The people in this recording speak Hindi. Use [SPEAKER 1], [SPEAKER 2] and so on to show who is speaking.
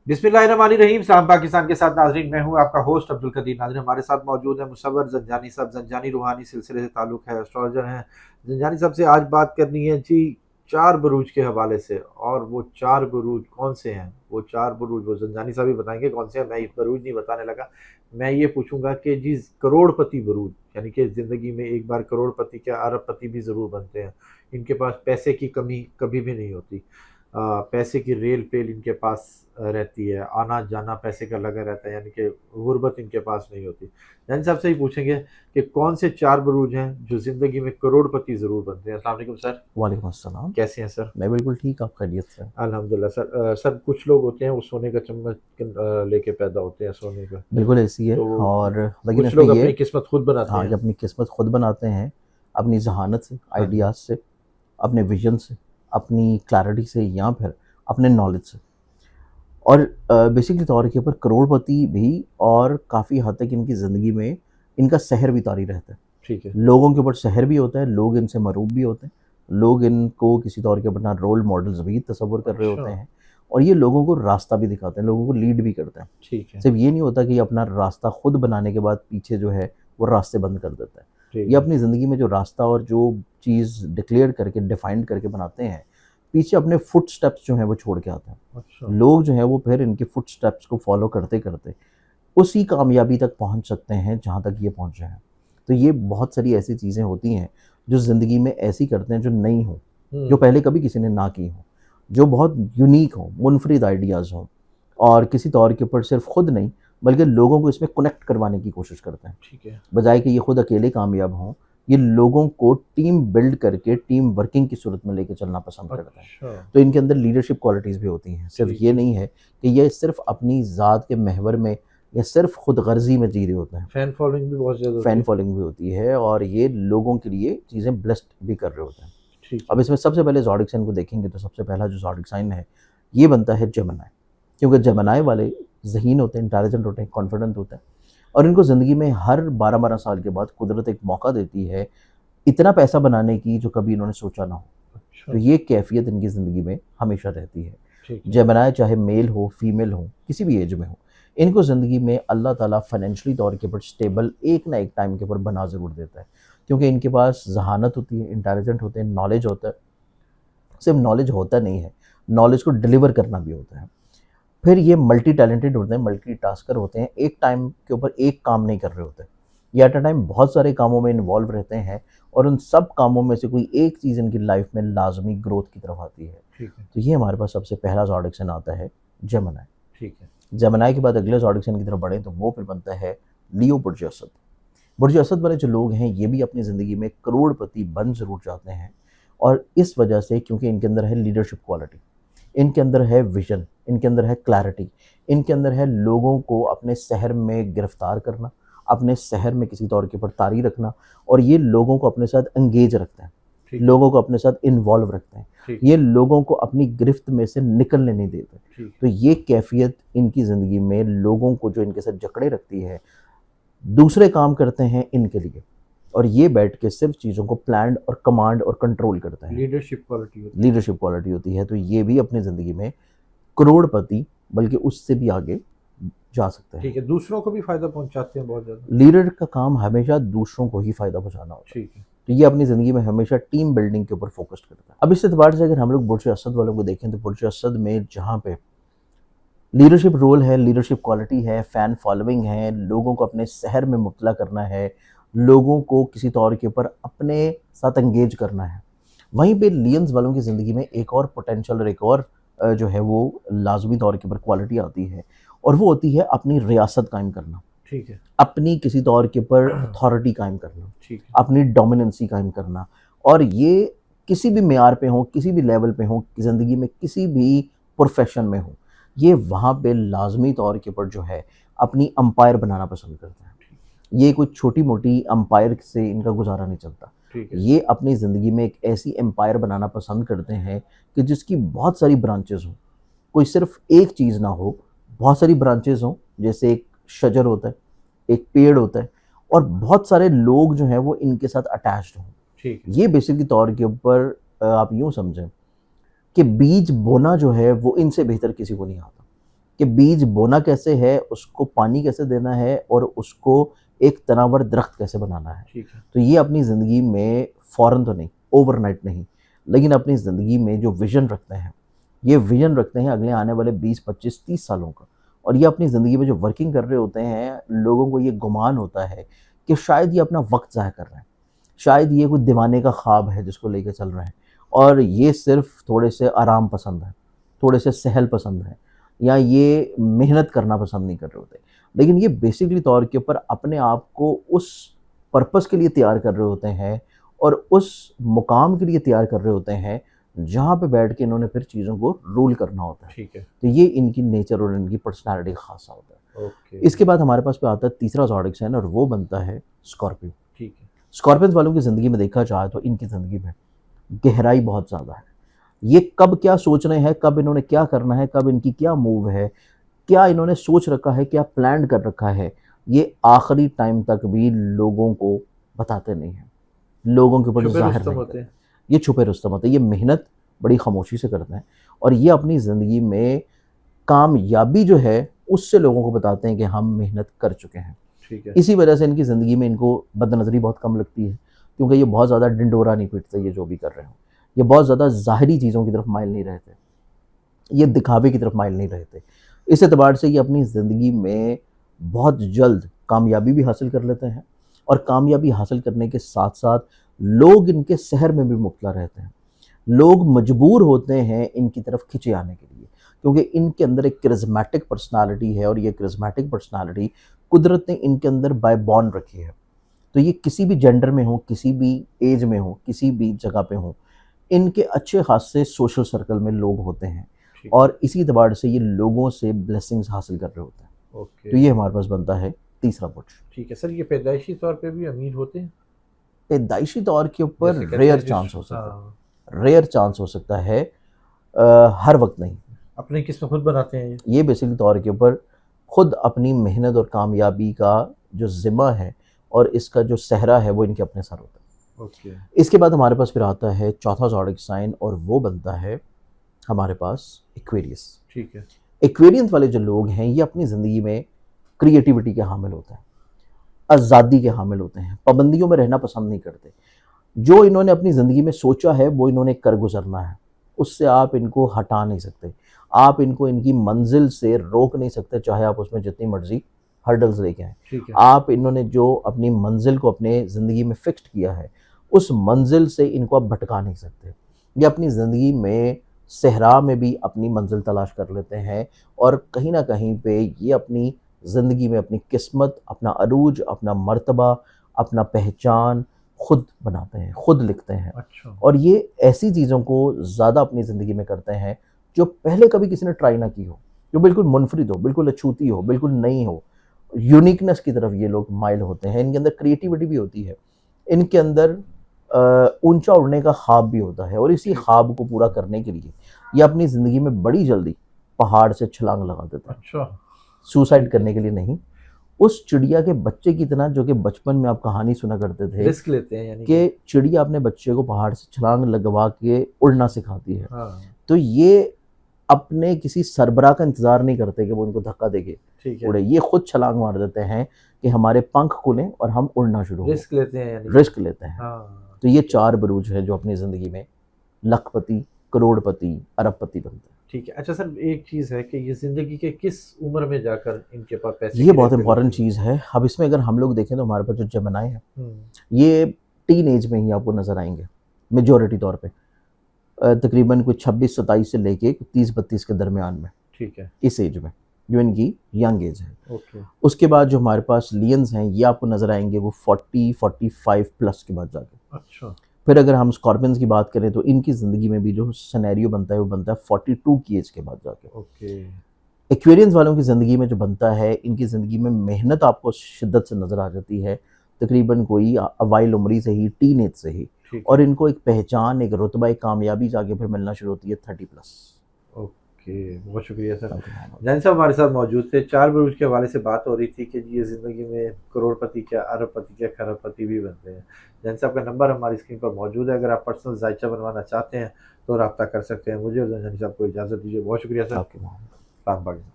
[SPEAKER 1] बिस्मिल्लाहिर्रहमानिर्रहीम। सलाम पाकिस्तान के साथ नाजरीन, मैं हूं आपका होस्ट अब्दुल कदीर। नाजरीन, हमारे साथ मौजूद है मुसव्वर जंजानी साहब। जंजानी रूहानी सिलसिले से ताल्लुक़ है, एस्ट्रोलॉजर हैं। जंजानी साहब से आज बात करनी है जी चार बुरूज के हवाले से। और वो चार बुरूज कौन से हैं, वो चार बुरूज वो जंजानी साहब ही बताएंगे कौन से हैं। मैं बुरूज नहीं बताने लगा, मैं ये पूछूंगा कि जी करोड़पति बुरूज, यानी कि ज़िंदगी में एक बार करोड़पति क्या अरबपति भी ज़रूर बनते हैं। इनके पास पैसे की कमी कभी भी नहीं होती। पैसे की रेल पेल इनके पास रहती है, आना जाना पैसे का लगा रहता है, यानी कि गुर्बत इनके पास नहीं होती। जैन साहब से ही पूछेंगे कि कौन से चार बुरूज हैं जो ज़िंदगी में करोड़पति ज़रूर बनते हैं। अस्सलाम वालेकुम सर।
[SPEAKER 2] वालेकुम अस्सलाम।
[SPEAKER 1] कैसे हैं सर?
[SPEAKER 2] मैं बिल्कुल ठीक, आप खैरियत से हैं?
[SPEAKER 1] अल्हम्दुलिल्लाह सर। सर कुछ लोग होते हैं वो सोने का चम्मच लेके पैदा होते हैं, सोने का।
[SPEAKER 2] बिल्कुल ऐसी है।
[SPEAKER 1] तो
[SPEAKER 2] और लेकिन
[SPEAKER 1] कुछ
[SPEAKER 2] इसमें
[SPEAKER 1] लोग
[SPEAKER 2] ये
[SPEAKER 1] अपनी किस्मत खुद बनाते
[SPEAKER 2] हाँ,
[SPEAKER 1] हैं।
[SPEAKER 2] कि अपनी किस्मत खुद बनाते हैं, अपनी ज़हानत से,
[SPEAKER 1] हाँ जी।
[SPEAKER 2] आइडियाज़ से, अपने विज़न से, अपनी क्लैरिटी से या फिर अपने नॉलेज से। और बेसिकली तौर के ऊपर करोड़पति भी और काफ़ी हद तक इनकी ज़िंदगी में इनका सहर भी तारी रहता है।
[SPEAKER 1] ठीक है।
[SPEAKER 2] लोगों के ऊपर सहर भी होता है, लोग इनसे मरूब भी होते हैं, लोग इनको किसी तौर के अपना रोल मॉडल्स भी तसव्वुर कर रहे
[SPEAKER 1] अच्छा।
[SPEAKER 2] होते हैं और ये लोगों को रास्ता भी दिखाते हैं, लोगों को लीड भी करते हैं।
[SPEAKER 1] ठीक है।
[SPEAKER 2] सिर्फ ये नहीं होता कि ये अपना रास्ता खुद बनाने के बाद पीछे जो है वो रास्ते बंद कर देता है।
[SPEAKER 1] ठीक
[SPEAKER 2] ये
[SPEAKER 1] है।
[SPEAKER 2] अपनी ज़िंदगी में जो रास्ता और जो चीज़ डिक्लेयर करके डिफाइन करके बनाते हैं, पीछे अपने फुट स्टेप्स जो हैं वो छोड़ के आते हैं।
[SPEAKER 1] अच्छा।
[SPEAKER 2] लोग जो हैं वो फिर इनके फुट स्टेप्स को फॉलो करते करते उसी कामयाबी तक पहुंच सकते हैं जहां तक ये पहुंचे हैं। तो ये बहुत सारी ऐसी चीज़ें होती हैं जो ज़िंदगी में ऐसी करते हैं जो नई हों, जो पहले कभी किसी ने ना की हों, जो बहुत यूनिक हों, मुनफरिद आइडियाज़ हों और किसी तौर के ऊपर सिर्फ खुद नहीं बल्कि लोगों को इसमें कनेक्ट करवाने की कोशिश करते हैं।
[SPEAKER 1] ठीक है।
[SPEAKER 2] बजाय कि ये खुद अकेले कामयाब हों, ये लोगों को टीम बिल्ड करके टीम वर्किंग की सूरत में लेके चलना पसंद करते हैं।
[SPEAKER 1] अच्छा।
[SPEAKER 2] तो इनके अंदर लीडरशिप क्वालिटीज़ भी होती हैं। सिर्फ
[SPEAKER 1] ठीक
[SPEAKER 2] ये
[SPEAKER 1] है।
[SPEAKER 2] नहीं है कि ये सिर्फ अपनी ज़ात के महवर में या सिर्फ खुद गर्जी में जी रहे होते हैं।
[SPEAKER 1] फैन फॉलोइंग भी बहुत ज़्यादा होती
[SPEAKER 2] फ़ैन
[SPEAKER 1] है।
[SPEAKER 2] फॉलोइंग भी होती है और ये लोगों के लिए चीज़ें ब्लेस्ड भी कर रहे होते हैं।
[SPEAKER 1] ठीक
[SPEAKER 2] अब
[SPEAKER 1] है।
[SPEAKER 2] इसमें सबसे पहले ज़ोडिक साइन को देखेंगे तो सबसे पहला जो ज़ोडिक साइन है, ये बनता है जेमिनी। क्योंकि जेमिनी वाले ज़हीन होते हैं, इंटेलिजेंट होते हैं, कॉन्फिडेंट होते हैं और इनको ज़िंदगी में हर 12-12 साल के बाद कुदरत एक मौका देती है, इतना पैसा बनाने की जो कभी इन्होंने सोचा ना हो। तो
[SPEAKER 1] अच्छा।
[SPEAKER 2] ये कैफ़ियत इनकी ज़िंदगी में हमेशा रहती है।
[SPEAKER 1] ठीक है।
[SPEAKER 2] जेमिनी चाहे मेल हो, फीमेल हो, किसी भी एज में हो, इनको ज़िंदगी में अल्लाह ताला फ़ाइनेंशियली तौर के ऊपर स्टेबल एक ना एक टाइम के ऊपर बना ज़रूर देता है। क्योंकि इनके पास ज़हानत होती है, इंटेलिजेंट होते हैं, नॉलेज होता है। सिर्फ नॉलेज होता नहीं है, नॉलेज को डिलीवर करना भी होता है। फिर ये मल्टी टैलेंटेड होते हैं, मल्टीटास्कर होते हैं, एक टाइम के ऊपर एक काम नहीं कर रहे होते। ये एट अ टाइम बहुत सारे कामों में इन्वॉल्व रहते हैं और उन सब कामों में से कोई एक चीज़ इनकी लाइफ में लाज़मी ग्रोथ की तरफ आती है।
[SPEAKER 1] ठीक है।
[SPEAKER 2] तो ये हमारे पास सबसे पहला ज़ोडिक साइन आता है जेमिनी।
[SPEAKER 1] ठीक है।
[SPEAKER 2] जेमिनी के बाद अगले ज़ोडिक साइन की तरफ बढ़ें तो वो फिर बनता है लियो बुर्ज असद। बुर्ज असद वाले जो लोग हैं ये भी अपनी ज़िंदगी में करोड़पति बन ज़रूर जाते हैं और इस वजह से क्योंकि इनके अंदर है लीडरशिप क्वालिटी, इनके अंदर है विजन, इनके अंदर है क्लैरिटी, इनके अंदर है लोगों को अपने शहर में गिरफ्तार करना, अपने शहर में किसी तौर के ऊपर तारी रखना और ये लोगों को अपने साथ एंगेज रखते हैं,
[SPEAKER 1] ठीक है।
[SPEAKER 2] लोगों को अपने साथ इन्वॉल्व रखते हैं,
[SPEAKER 1] ठीक
[SPEAKER 2] ये
[SPEAKER 1] है।
[SPEAKER 2] लोगों को अपनी गिरफ्त में से निकलने नहीं देते।
[SPEAKER 1] ठीक
[SPEAKER 2] तो
[SPEAKER 1] है।
[SPEAKER 2] ये कैफियत इनकी ज़िंदगी में लोगों को जो इनके साथ जकड़े रखती है, दूसरे काम करते हैं इनके लिए और ये बैठ के सिर्फ चीज़ों को प्लान और कमांड और कंट्रोल करते हैं।
[SPEAKER 1] लीडरशिप क्वालिटी होती है।
[SPEAKER 2] लीडरशिप क्वालिटी होती है, तो ये भी अपनी ज़िंदगी में करोड़पति बल्कि उससे भी आगे जा सकते हैं।
[SPEAKER 1] ठीक है। दूसरों को भी फ़ायदा पहुँचाते हैं बहुत ज़्यादा।
[SPEAKER 2] लीडर का काम हमेशा दूसरों को ही फ़ायदा पहुँचाना होता है।
[SPEAKER 1] ठीक है।
[SPEAKER 2] तो ये अपनी ज़िंदगी में हमेशा टीम बिल्डिंग के ऊपर फोकस्ड करता है। अब इस एतबार से अगर हम लोग बुर्ज असद वालों को देखें तो बुर्ज असद में जहाँ पे लीडरशिप रोल है, लीडरशिप क्वालिटी है, फ़ैन फॉलोइंग है, लोगों को अपने शहर में मुब्तला करना है, लोगों को किसी तौर के ऊपर अपने साथ एंगेज करना है। वहीं पे लियंस वालों की ज़िंदगी में एक और पोटेंशियल और एक और जो है वो लाज़मी तौर के ऊपर क्वालिटी आती है और वो होती है अपनी रियासत कायम करना,
[SPEAKER 1] ठीक है।
[SPEAKER 2] अपनी किसी तौर के ऊपर अथॉरिटी कायम करना,
[SPEAKER 1] ठीक है।
[SPEAKER 2] अपनी डोमिनेंसी कायम करना और ये किसी भी मेयार पे हो, किसी भी लेवल पे हो, ज़िंदगी में किसी भी प्रोफ़ेशन में हो, ये वहाँ पे लाज़मी तौर के ऊपर जो है अपनी एम्पायर बनाना पसंद करते हैं। ये कोई छोटी-मोटी एम्पायर से इनका गुज़ारा नहीं चलता।
[SPEAKER 1] ठीक है।
[SPEAKER 2] ये अपनी ज़िंदगी में एक ऐसी एम्पायर बनाना पसंद करते हैं कि जिसकी बहुत सारी ब्रांचेज़ हों। कोई सिर्फ़ एक चीज़ ना हो, बहुत सारी ब्रांचेज़ हों, जैसे एक शजर होता है, एक पेड़ होता है और बहुत सारे लोग जो हैं वो इनके साथ अटैच्ड हों।
[SPEAKER 1] ठीक है।
[SPEAKER 2] ये बेसिकली तौर के ऊपर आप यूँ समझें कि बीज बोना जो है वो इनसे बेहतर किसी को नहीं आता। कि बीज बोना कैसे है, उसको पानी कैसे देना है और उसको एक तनावर दरख्त कैसे बनाना है।
[SPEAKER 1] ठीक है।
[SPEAKER 2] तो ये अपनी ज़िंदगी में फ़ौरन तो नहीं, ओवरनाइट नहीं, लेकिन अपनी ज़िंदगी में जो विज़न रखते हैं, ये विज़न रखते हैं अगले आने वाले 20, 25, 30 सालों का। और ये अपनी ज़िंदगी में जो वर्किंग कर रहे होते हैं, लोगों को ये गुमान होता है कि शायद ये अपना वक़्त ज़ाया कर रहे हैं। शायद ये कोई दीवाने का ख्वाब है जिसको लेके चल रहे हैं और ये सिर्फ़ थोड़े से आराम पसंद है, थोड़े से सहल पसंद है या ये मेहनत करना पसंद नहीं कर रहे होते। लेकिन ये बेसिकली तौर के ऊपर अपने आप को उस पर्पस के लिए तैयार कर रहे होते हैं और उस मुकाम के लिए तैयार कर रहे होते हैं जहाँ पे बैठ के इन्होंने फिर चीज़ों को रूल करना होता है।
[SPEAKER 1] ठीक है।
[SPEAKER 2] तो ये इनकी नेचर और इनकी पर्सनैलिटी का खासा होता है।
[SPEAKER 1] ओके।
[SPEAKER 2] इसके बाद हमारे पास पे आता है तीसरा ज़ोडिएक साइन और वो बनता है स्कॉर्पियो।
[SPEAKER 1] ठीक है।
[SPEAKER 2] स्कॉर्पियंस वालों की ज़िंदगी में देखा जाए तो इनकी ज़िंदगी में गहराई बहुत ज़्यादा है। ये कब क्या सोच रहे हैं, कब इन्होंने क्या करना है, कब इनकी क्या मूव है, क्या इन्होंने सोच रखा है, क्या प्लान कर रखा है, ये आखिरी टाइम तक भी लोगों को बताते नहीं हैं, लोगों के ऊपर
[SPEAKER 1] छुपे
[SPEAKER 2] ज़ाहिर
[SPEAKER 1] रुस्तम
[SPEAKER 2] नहीं
[SPEAKER 1] होते
[SPEAKER 2] करते।
[SPEAKER 1] हैं।
[SPEAKER 2] ये छुपे रुस्तम होते हैं, ये मेहनत बड़ी खामोशी से करते हैं और ये अपनी ज़िंदगी में कामयाबी जो है उससे लोगों को बताते हैं कि हम मेहनत कर चुके हैं।
[SPEAKER 1] ठीक है।
[SPEAKER 2] इसी वजह से इनकी ज़िंदगी में इनको बदनज़री बहुत कम लगती है क्योंकि ये बहुत ज़्यादा ढिंढोरा नहीं पीटते, ये जो भी कर रहे हो। ये बहुत ज़्यादा ज़ाहिरी चीज़ों की तरफ माइल नहीं रहते, ये दिखावे की तरफ माइल नहीं रहते। इस एतबार से ये अपनी ज़िंदगी में बहुत जल्द कामयाबी भी हासिल कर लेते हैं और कामयाबी हासिल करने के साथ-साथ लोग इनके सहर में भी मुब्तला रहते हैं। लोग मजबूर होते हैं इनकी तरफ खिंचे आने के लिए क्योंकि इनके अंदर एक करिज़्मेटिक पर्सनैलिटी है और ये करिज़्मेटिक पर्सनैलिटी कुदरत ने इनके अंदर बाय बॉर्न रखी है। तो ये किसी भी जेंडर में हो, किसी भी एज में हो, किसी भी जगह पे हो, इनके अच्छे खासे सोशल सर्कल में लोग होते हैं
[SPEAKER 1] ठीक है।
[SPEAKER 2] और इसी एतबार से ये लोगों से ब्लेसिंग्स हासिल कर रहे होते हैं। तो
[SPEAKER 1] ओके।
[SPEAKER 2] ये हमारे पास बनता है तीसरा बुर्ज।
[SPEAKER 1] ठीक है सर, ये पैदाइशी तौर पे भी अमीर होते हैं?
[SPEAKER 2] पैदाइशी तौर के ऊपर
[SPEAKER 1] जैसे कहते
[SPEAKER 2] रेयर
[SPEAKER 1] हैं
[SPEAKER 2] चांस
[SPEAKER 1] जिस
[SPEAKER 2] हो सकता
[SPEAKER 1] हाँ,
[SPEAKER 2] है, रेयर चांस हो सकता है, हर वक्त नहीं।
[SPEAKER 1] अपनी किस्मत खुद बनाते हैं ये?
[SPEAKER 2] ये बेसिकली तौर के ऊपर खुद अपनी मेहनत और कामयाबी का जो ज़िम्मा है और इसका जो सहरा है वो इनके अपने सर होता है।
[SPEAKER 1] ओके।
[SPEAKER 2] इसके बाद हमारे पास फिर आता है चौथा ज़ोडिएक साइन और वो बनता है हमारे पास एक्वेरियस।
[SPEAKER 1] ठीक है।
[SPEAKER 2] एक्वेरियंस वाले जो लोग हैं ये अपनी ज़िंदगी में क्रिएटिविटी के हामिल होते हैं, आज़ादी के हामिल होते हैं, पाबंदियों में रहना पसंद नहीं करते। जो इन्होंने अपनी ज़िंदगी में सोचा है वो इन्होंने कर गुजरना है, उससे आप इनको हटा नहीं सकते, आप इनको इनकी मंजिल से रोक नहीं सकते, चाहे आप उसमें जितनी मर्जी हर्डल्स लेके आएँ।
[SPEAKER 1] ठीक है।
[SPEAKER 2] आप इन्होंने जो अपनी मंजिल को अपने ज़िंदगी में फिक्स्ड किया है उस मंजिल से इनको आप भटका नहीं सकते। ये अपनी ज़िंदगी में सहरा में भी अपनी मंजिल तलाश कर लेते हैं और कहीं न कहीं पे ये अपनी ज़िंदगी में अपनी किस्मत, अपना अरूज, अपना मर्तबा, अपना पहचान खुद बनाते हैं, खुद लिखते हैं।
[SPEAKER 1] अच्छा।
[SPEAKER 2] और ये ऐसी चीज़ों को ज़्यादा अपनी ज़िंदगी में करते हैं जो पहले कभी किसी ने ट्राई ना की हो, जो बिल्कुल मुनफरिद हो, बिल्कुल अछूती हो, बिल्कुल नई हो। यूनिकनेस की तरफ ये लोग माइल होते हैं, इनके अंदर क्रिएटिविटी भी होती है, इनके अंदर ऊंचा उड़ने का ख्वाब भी होता है और इसी
[SPEAKER 1] ठीक।
[SPEAKER 2] ख्वाब को पूरा करने के लिए ये अपनी ज़िंदगी में बड़ी जल्दी पहाड़ से छलांग लगा देते हैं।
[SPEAKER 1] अच्छा।
[SPEAKER 2] सुसाइड करने के लिए नहीं, उस चिड़िया के बच्चे की तरह जो कि बचपन में आप कहानी सुना करते थे
[SPEAKER 1] रिस्क लेते हैं यानी कि।
[SPEAKER 2] कि चिड़िया अपने बच्चे को पहाड़ से छलांग लगवा के उड़ना सिखाती है।
[SPEAKER 1] हाँ।
[SPEAKER 2] तो ये अपने किसी सरबराह का इंतज़ार नहीं करते कि वो उनको धक्का देके
[SPEAKER 1] ठीक है।
[SPEAKER 2] उड़े, ये खुद छलांग मार देते हैं कि हमारे पंख खुलें और हम उड़ना शुरू हों।
[SPEAKER 1] रिस्क लेते हैं यानी कि।
[SPEAKER 2] रिस्क लेते हैं।
[SPEAKER 1] हाँ।
[SPEAKER 2] तो ये 4 बुरूज हैं जो अपनी ज़िंदगी में लखपति, करोड़पति, अरबपति बनते हैं।
[SPEAKER 1] ठीक है। अच्छा सर, एक चीज़ है कि ये ज़िंदगी के किस उम्र में जाकर इनके पास पैसे
[SPEAKER 2] ये
[SPEAKER 1] की
[SPEAKER 2] बहुत
[SPEAKER 1] रेख
[SPEAKER 2] इंपॉर्टेंट
[SPEAKER 1] होती है?
[SPEAKER 2] चीज़ है। अब इसमें अगर हम लोग देखें तो हमारे पास जो जेमिनी है,
[SPEAKER 1] हम्म।
[SPEAKER 2] ये टीन एज में ही आपको नज़र आएँगे, मेजॉरिटी तौर पे। तकरीबन कुछ 26-27 से लेके 30-32 के दरमियान में,
[SPEAKER 1] ठीक है।
[SPEAKER 2] इस एज में, जो इनकी यंग एज है।
[SPEAKER 1] ओके।
[SPEAKER 2] उसके बाद जो हमारे पास लियंस हैं, ये आपको नज़र आएँगे वो 40-45 प्लस के बाद जाके।
[SPEAKER 1] अच्छा।
[SPEAKER 2] फिर अगर हम स्कॉर्पियंस की बात करें तो इनकी ज़िंदगी में भी जो सिनेरियो बनता है वो बनता है 42 की एज के बाद जाके।
[SPEAKER 1] ओके।
[SPEAKER 2] एक्वेरियंस वालों की ज़िंदगी में जो बनता है, इनकी ज़िंदगी में मेहनत आपको शिद्दत से नज़र आ जाती है, तकरीबन कोई अवाइल उम्री से ही, टीन एज से ही।
[SPEAKER 1] ठीक
[SPEAKER 2] और
[SPEAKER 1] है।
[SPEAKER 2] इनको एक पहचान, एक रुतबा, एक कामयाबी जाके फिर मिलना शुरू होती है 30 प्लस।
[SPEAKER 1] ओके, बहुत शुक्रिया सर। जैन साहब हमारे साथ मौजूद थे। 4 बुरुज के हवाले से बात हो रही थी कि ये ज़िंदगी में करोड़पति क्या, अरबपति क्या, खरबपति भी बनते हैं। जैन साहब का नंबर हमारी स्क्रीन पर मौजूद है, अगर आप पर्सनल जायचा बनवाना चाहते हैं तो रब्ता कर सकते हैं। मुझे और जैन साहब को इजाज़त दीजिए। बहुत शुक्रिया सर।
[SPEAKER 2] आपके
[SPEAKER 1] सलाम पाकिस्तान।